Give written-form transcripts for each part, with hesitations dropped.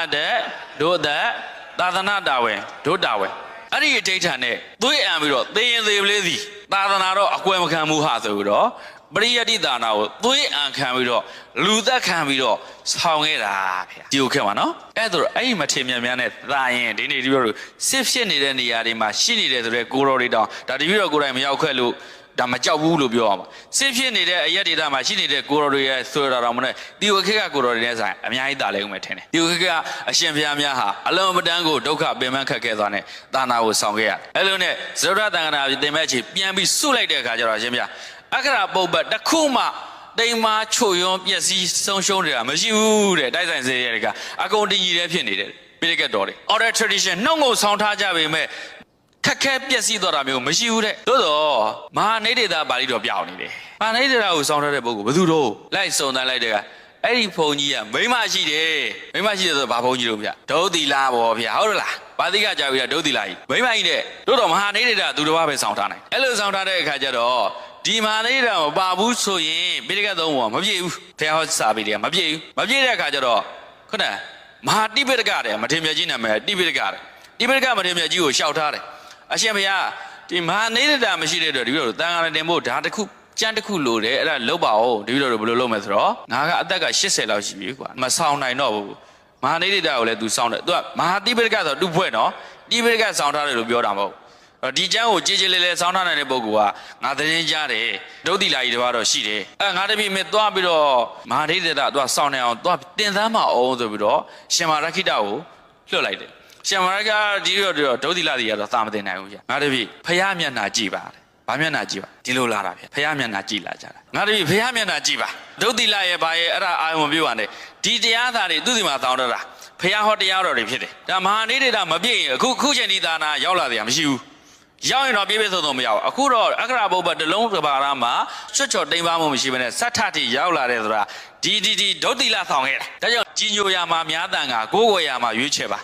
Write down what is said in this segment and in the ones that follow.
တဲ့တို့တဲ့သာသနာတာဝန်တို့တာဝန်အဲ့ဒီအဋ္ဌာနဲ့သွေးအံပြီးတော့သေရင်သေပလေးစီသာသနာတော့အကွယ်မခံမှုဟာဆိုပြီးတော့ပရိယတ္တိဒါနာကိုသွေးအံခံပြီးတော့လူသက်ခံပြီးတော့ဆောင်ခဲ့တာဗျာဒီကိုခဲ့ပါနော်အဲ့ဒါအဲ့ဒီမထေမြတ်များနဲ့သာရင်ဒီနေ့ဒီလိုစစ်ဖြစ်နေတဲ့နေရာတွေမှာရှိနေတဲ့ဆိုတဲ့ကိုတော်တွေတောင်ဒါတပည့်တော်ကိုယ်တိုင်မရောက်ခဲ့လို့ဒါမကြောက်ဘူးလို့ပြောရမှာစစ်ဖြစ်နေတဲ့အရက်ဒေတာမှာရှိနေတဲ့ကိုတော်တွေရဲ့ဆွေတော်တော်မနဲ့ဒီဝခေတ်ကကိုတော်တွေနဲ့ဆိုင်အများကြီးတာလဲဦးမယ်ထင်တယ်ဒီဝခေတ်ကအရှင်ဘုရားများဟာအလုံးမတန်းကိုဒုက္ခပင်ပန်းခက်ခဲသွားတဲ့သာနာကိုဆောင်ခဲ့ရတယ်အဲ့လိုနဲ့ဇောရတန်ခနာတင်မဲ့ချီပြန်ပြီးစုလိုက်တဲ့အခါကျတော့အရှင်ဘုရားအခရာပုပ္ပတ်တစ်ခုမှတိမ်မာချို့ယွန်းပျက်စီးဆုံးရှုံးနေတာမရှိဘူးတဲ့တိုက်ဆိုင်စေရတဲ့အကုန်တည်ရတဲ့ဖြစ်နေတယ်ပိဋကတ်တော်တွေ oral tradition နှုတ်ငုံဆောင်ထားကြပေမဲ့ခက်ခဲပျက်စီးသွားတာမျိုးမရှိဘူးတဲ့သို့တော့မဟာနိဒေတာပါဠိတော်ပြောင်းနေတယ်မဟာနိဒေတာကိုစောင့်ထားတဲ့ပုဂ္ဂိုလ်ဘယ်သူတော့လိုက်စုံတန်းလိုက်တဲ့ကအဲ့ဒီဘုံကြီးကမိမရှိတယ်မိမရှိတယ်ဆိုဘာဘုံကြီးတို့ဗျဒုသီလာပေါ့ဗျဟုတ်လားပါဠိကကြာပြီဒုသီလာကြီးမိမကြီးတဲ့တို့တော့မဟာနိဒေတာသူတစ်ပါးပဲစောင့်ထားနိုင်အဲ့လိုစောင့်ထားတဲ့အခါကျတော့ဒီမဟာနိဒေတာမပါဘူးဆိုရင်ပိဋကတ်သုံးပုံကမပြည့်ဘူးဘုရားဟောစာပေတွေကမပြည့်ဘူးမပြည့်တဲ့အခါကျတော့ခုနမဟာတိပိဋကတဲ့မထေမြတ်ကြီးနာမည်တိပိဋကတဲ့တိပိဋကမထေမြတ်ကြီးကိုရှောက်ထားတယ်အရှင်ဘုရားဒီမဟာနိဒေတာမရှိတဲ့အတွက်ဒီလိုတန်ခါရတင်ဖို့ဒါတစ်ခုကြမ်းတစ်ခုလိုတယ်အဲ့ဒါလောက်ပါအောင်ဒီလိုဘယ်လိုလုပ်မလဲဆိုတော့ငါကအသက်က80လောက်ရှိပြီကွာမဆောင်နိုင်တော့ဘူးမဟာနိဒေတာကိုလည်း तू စောင့်တယ် तू ကမဟာတိပိဋကဆိုတော့ तू ဖွဲ့နော်တိပိဋကစောင့်ထားတယ်လို့ပြောတာမဟုတ်ဒီကျမ်းကိုကြည်ကြည်လေးလေးစောင့်ထားနိုင်တဲ့ပုဂ္ဂိုလ်ကငါသတင်းကြားတယ်ဒုတိလာကြီးတစ်ပါးတော့ရှိတယ်ငါတပည့်မင်းသွားပြီးတော့မဟာနိဒေတာ तू စောင့်နေအောင် तू တင်သမ်းမအောင်ဆိုပြီးတော့ရှင်မာရခိတကိုလွှတ်လိုက်တယ်ရှင်မရကဒီတော့ဒုတိလာတီကတော့သာမတင်နိုင်ဘူးဗျာငါတပည့်ဖះမျက်နှာကြည့်ပါတယ်ဘာမျက်နှာကြည့်ပါဒီလိုလာတာဗျာဖះမျက်နှာကြည့်လာကြတာငါတပည့်ဖះမျက်နှာကြည့်ပါဒုတိလာရဲ့ဘာရဲ့အဲ့ဒါအာယုံမပြောပါနဲ့ဒီတရားသားတွေသူ့ဒီမှာတောင်းတတာဖះဟောတရားတော်တွေဖြစ်တယ်ဒါမဟာနိဒေတာမပြည့်ရင်အခုချိန်ဒီသာနာရောက်လာတယ်မရှိဘူးရောက်ရင်တော့ပြည့်ပြည့်စုံစုံမရဘူးအခုတော့အခရာပုပ္ပတလုံးတစ်ပါးသားမှာချွတ်ချော်တိမ်ပါမှုမရှိဘဲနဲ့စတ်ထတိရောက်လာတယ်ဆိုတာဒီဒုတိလာဆောင်ခဲ့တာဒါကြောင့်ကြီးညိုရမှာများတန်ကကိုးကွယ်ရမှာရွေးချယ်ပါ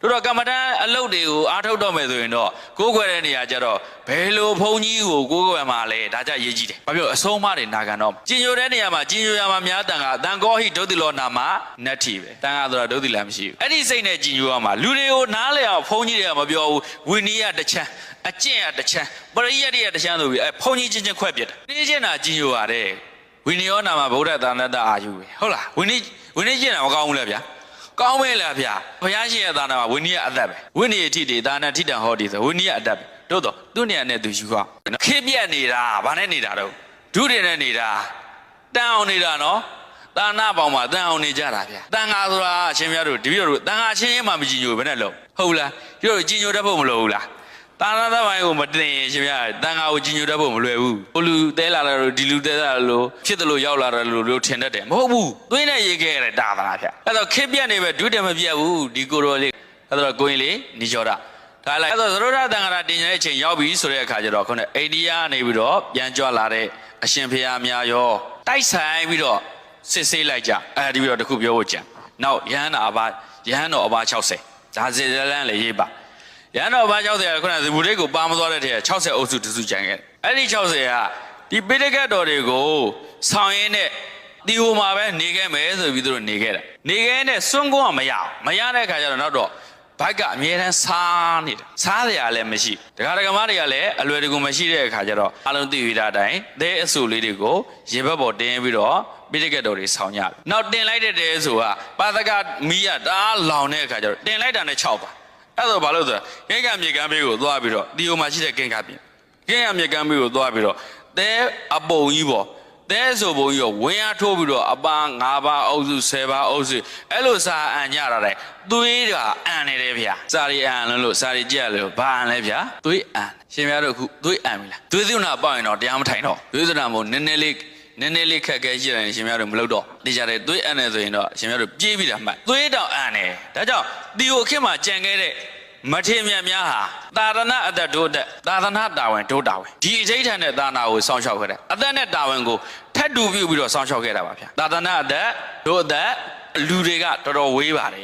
တို့တော့ကမ္မဋ္ဌာန်းအလုပ်တွေကိုအားထုတ်တော့မယ်ဆိုရင်တော့ကိုးကွယ်တဲ့နေရာကျတော့ဘယ်လိုဘုံကြီးကိုကိုးကွယ်မှာလဲဒါကြရေးကြည့်တယ်ဘာဖြစ်လို့အဆုံးအမတွေနာခံတော့ကျင်ညိုတဲ့နေရာမှာကျင်ညိုရမှာများတန်ကအတန်ကောဟိဒုတိလောနာမှာနတ်ထီပဲတန်ကဆိုတာဒုတိလာမရှိဘူးအဲ့ဒီစိတ်နဲ့ကျင်ညိုရမှာလူတွေကိုနားလဲအောင်ဘုံကြီးတွေကမပြောဘူးဝိနည်းတချမ်းအကျင့်ရတချမ်းပရိယတ္တိရတချမ်းဆိုပြီးဘုံကြီးချင်းခွဲပြစ်တယ်တင်းချင်းတာကျင်ညိုရတယ်ဝိနည်းယောနာမှာဗုဒ္ဓသာနတအာယုပဲဟုတ်လားဝိနည်းကျင့်တာမကောင်းဘူးလားဗျာကောင်းမဲလားဗျာဘုရားရှင်ရဲ့သာနာမှာဝိနည်းအသက်ပဲဝိနည်းအထိတေသာနာထိတံဟောဒီဆိုဝိနည်းအသက်ပဲတို့တော့သူ့နေရာနဲ့သူယူအောင်ခေပြက်နေတာဘာနဲ့နေတာတော့ဒုတွေနဲ့နေတာတန်အောင်နေတာနော်သာနာပေါင်းမှာတန်အောင်နေကြတာဗျာတန်ဃာဆိုတာအရှင်မြတ်တို့တပည့်တို့တန်ဃာချင်းချင်းမှမကြည်ညိုဘယ်နဲ့လို့ဟုတ်လားဒီလိုကြည်ညိုတတ်ဖို့မလိုဘူးလားသာနာသမိုင်းကိုမတင်ရင်ရှင်မြတ်တန်ဃာကိုကြည်ညိုတတ်ဖို့မလွယ်ဘူးဟိုလူတဲလာတယ်လို့ဒီလူတဲလာတယ်လို့ဖြစ်တယ်လို့ရောက်လာတယ်လို့ထင်တတ်တယ်မဟုတ်ဘူးသွေးနဲ့ရေးခဲ့တဲ့တာသနာဗျာအဲ့တော့ခေပြက်နေပဲဒုတယ်မပြတ်ဘူးဒီကိုတော်လေးအဲ့တော့ကိုရင်လေးညီကျော်တာဒါလိုက်အဲ့တော့သရုဒ္ဓတန်ဃာတင်ရတဲ့အချိန်ရောက်ပြီဆိုတဲ့အခါကျတော့ခုနအိန္ဒိယနေပြီးတော့ပြန်ကြွလာတဲ့အရှင်ဖေဟာများရောတိုက်ဆိုင်ပြီးတော့စစ်ဆေးလိုက်ကြအဲဒီပြီးတော့တခုပြောဖို့ကြံနောက်ယဟန်တော်အဘ60ဒါစေလန်းလည်းရေးပါရန်တော်ဘာ60ရခုနဇဘူရိတ်ကိုပါမသွားတဲ့ထဲ60အုပ်စုတစုကျန်ခဲ့အဲ့ဒီ60ကဒီပိဋကတ်တော်တွေကိုဆောင်ရင်းနဲ့ဒီဟိုမှာပဲနေခဲ့မယ်ဆိုပြီးသူတို့နေခဲ့တာနေခဲ့တဲ့စွန့်ကွန်းကမရတဲ့ခါကျတော့နောက်တော့ဘိုက်ကအမြဲတမ်းစားနေတာစားစရာလည်းမရှိဒကာဒကမတွေကလည်းအလွယ်တကူမရှိတဲ့အခါကျတော့အလုံးသိရတဲ့အတိုင်းသဲအဆူလေးတွေကိုရေဘက်ပေါ်တင်းပြီးတော့ပိဋကတ်တော်တွေဆောင်ကြတယ်နောက်တင်လိုက်တဲ့တဲဆိုတာပါသကမီးရတအားလောင်တဲ့အခါကျတော့တင်လိုက်တာနဲ့6ပါအဲ့တော့ဘာလို့ဆိုတော့ကင်းကမြေကမ်းဘေးကိုသွားပြီးတော့ဒီဟိုမှာရှိတဲ့ကင်းကမြေကမ်းဘေးကိုသွားပြီးတော့တဲအပုံကြီးပေါ့တဲဆိုပုံကြီးကိုဝင်းအားထိုးပြီးတော့အပန်း9ပါးအုပ်စု10ပါးအုပ်စုအဲ့လိုစာအံ့ကြတာတဲ့သွေးကအံ့နေတယ်ဗျာစာရီအံ့လို့စာရီကြက်လို့ဘာအံ့လဲဗျာသွေးအံ့ရှင်များတို့အခုသွေးအံ့ပြီလားသွေးသုနာပေါက်ရင်တော့တရားမထိုင်တော့သွေးသုနာမို့နည်းနည်းလေးခက်ခဲရှိတယ်ရှင်များတို့မလုပ်တော့ဒီကြတဲ့သွေးအံ့နေဆိုရင်တော့ရှင်များတို့ပြေးပြီးတာမှတ်သွေးတောင်အံ့နေဒါကြောင့်ဒီကိုအခက်မှာကြံခဲ့တဲ့မထေမြတ်များဟာသာသနာအသက်တို့သာသနာတာဝန်တို့တာဝန်ဒီအဋ္ဌာနဲ့သာနာကိုစောင့်ရှောက်ခဲ့တယ်အသက်နဲ့တာဝန်ကိုထပ်တူပြုပြီးတော့စောင့်ရှောက်ခဲ့တာပါဗျာသာသနာအသက်တို့အသက်လူတွေကတော်တော်ဝေးပါတယ်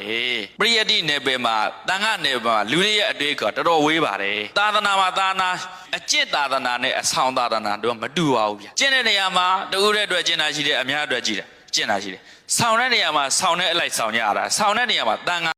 ပရိယတ္တိနယ်ပယ်မှာတန်ခါနယ်ပယ်မှာလူတွေရဲ့အတွေ့ကတော်တော်ဝေးပါတယ်သာသနာမှာသာနာအကျင့်သာသနာနဲ့အဆောင်သာသနာတို့မတူပါဘူးဗျာကျင့်တဲ့နေရာမှာတူတဲ့အတွက်ကျင့်တာရှိတယ်အများအတွက်ကြည့်တယ်ကျင့်တာရှိတယ်ဆောင်တဲ့နေရာမှာဆောင်တဲ့အလိုက်ဆောင်ကြရတာဆောင်တဲ့နေရာမှာတန်ခါ